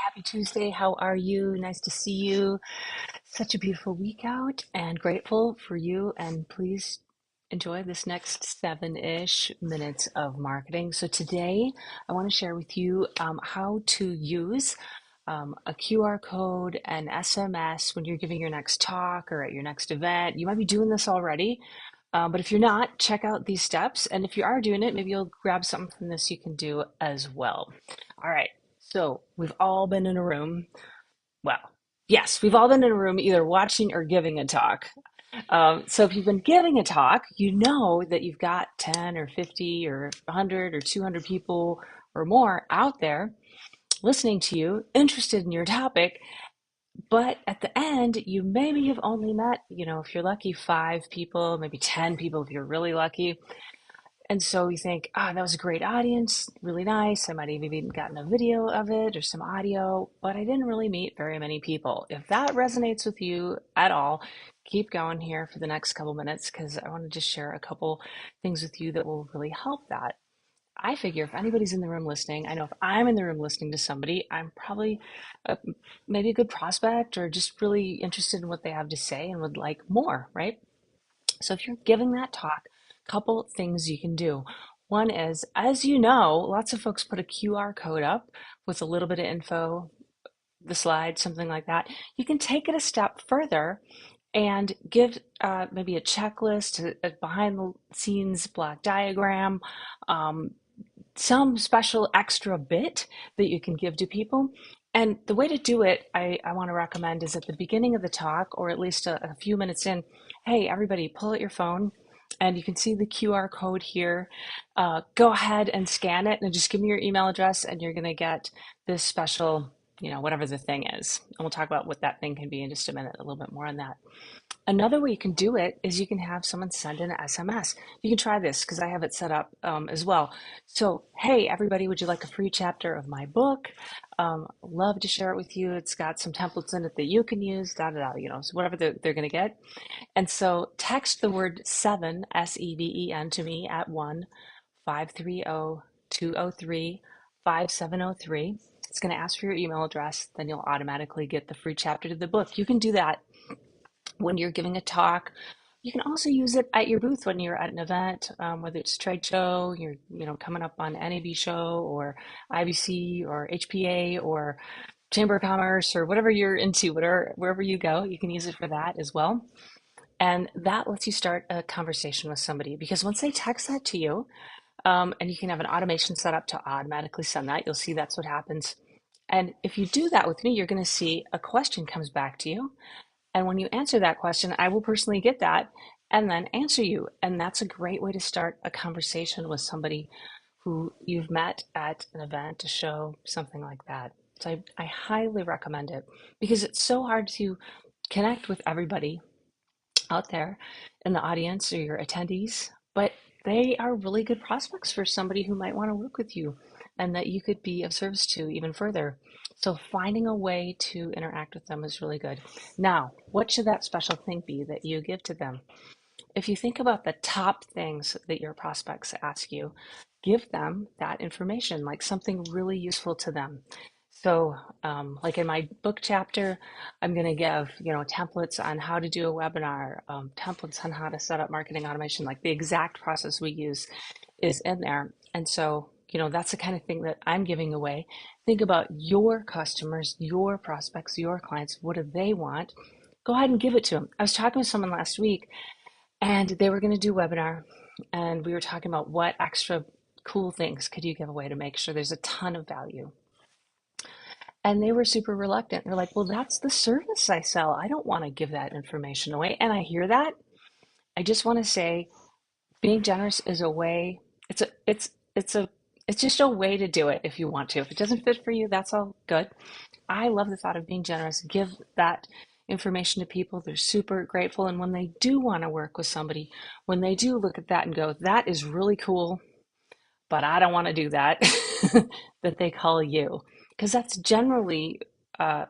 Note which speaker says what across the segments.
Speaker 1: happy Tuesday. How are you? Nice to see you. Such a beautiful week out and grateful for you. And please enjoy this next 7-ish minutes of marketing. So today I want to share with you how to use a QR code and SMS when you're giving your next talk or at your next event. You might be doing this already, but if you're not, check out these steps. And if you are doing it, maybe you'll grab something from this you can do as well. All right. So we've all been in a room. Well, yes, we've all been in a room either watching or giving a talk. So if you've been giving a talk, you know that you've got 10 or 50 or 100 or 200 people or more out there listening to you, interested in your topic. But at the end, you maybe have only met, if you're lucky, 5 people, maybe 10 people if you're really lucky. And so you think, that was a great audience, really nice. I might have even gotten a video of it or some audio, but I didn't really meet very many people. If that resonates with you at all, keep going here for the next couple minutes because I want to just share a couple things with you that will really help that. I figure if anybody's in the room listening, I know if I'm in the room listening to somebody, I'm probably maybe a good prospect or just really interested in what they have to say and would like more, right? So if you're giving that talk, a couple things you can do. One is, as you know, lots of folks put a QR code up with a little bit of info, the slide, something like that. You can take it a step further and give maybe a checklist, a behind the scenes block diagram, um, some special extra bit that you can give to people. And the way to do it, I want to recommend is at the beginning of the talk, or at least a few minutes in, hey, everybody, pull out your phone and you can see the QR code here. Go ahead and scan it and just give me your email address and you're going to get this special, whatever the thing is. And we'll talk about what that thing can be in just a minute, a little bit more on that. Another way you can do it is you can have someone send an SMS. You can try this because I have it set up as well. So, hey, everybody, would you like a free chapter of my book? Love to share it with you. It's got some templates in it that you can use, so whatever they're going to get. And so text the word seven, SEVEN, to me at 1-530-203-5703. It's going to ask for your email address. Then you'll automatically get the free chapter to the book. You can do that when you're giving a talk. You can also use it at your booth when you're at an event, whether it's a trade show, you're coming up on NAB show or IBC or HPA or Chamber of Commerce or whatever you're into, wherever you go, you can use it for that as well. And that lets you start a conversation with somebody because once they text that to you, and you can have an automation set up to automatically send that, you'll see that's what happens. And if you do that with me, you're going to see a question comes back to you. And when you answer that question, I will personally get that and then answer you. And that's a great way to start a conversation with somebody who you've met at an event, a show, something like that. So I highly recommend it because it's so hard to connect with everybody out there in the audience or your attendees, but they are really good prospects for somebody who might want to work with you and that you could be of service to even further. So finding a way to interact with them is really good. Now, what should that special thing be that you give to them? If you think about the top things that your prospects ask you, give them that information, like something really useful to them. So, like in my book chapter, I'm going to give, templates on how to do a webinar, templates on how to set up marketing automation, like the exact process we use is in there. And so, that's the kind of thing that I'm giving away. Think about your customers, your prospects, your clients. What do they want? Go ahead and give it to them. I was talking with someone last week and they were going to do a webinar and we were talking about what extra cool things could you give away to make sure there's a ton of value. And they were super reluctant. They're like, well, that's the service I sell. I don't want to give that information away. And I hear that. I just want to say being generous is a way, it's just a way to do it if you want to. If it doesn't fit for you, that's all good. I love the thought of being generous. Give that information to people. They're super grateful. And when they do want to work with somebody, when they do look at that and go, that is really cool, but I don't want to do that, that they call you. Because that's generally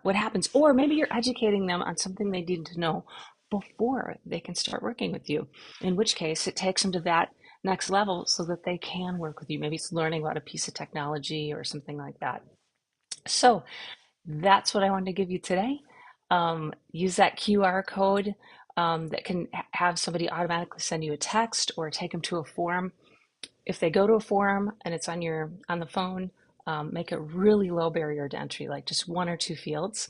Speaker 1: what happens. Or maybe you're educating them on something they need to know before they can start working with you, in which case it takes them to that next level so that they can work with you. Maybe it's learning about a piece of technology or something like that. So That's what I wanted to give you today. Use that QR code that can have somebody automatically send you a text or take them to a form. If they go to a forum and it's on the phone, make it really low barrier to entry, like just one or two fields.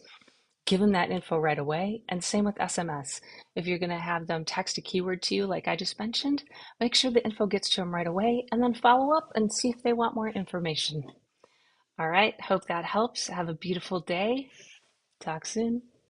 Speaker 1: Give them that info right away. And same with SMS. If you're going to have them text a keyword to you, like I just mentioned, make sure the info gets to them right away and then follow up and see if they want more information. All right. Hope that helps. Have a beautiful day. Talk soon.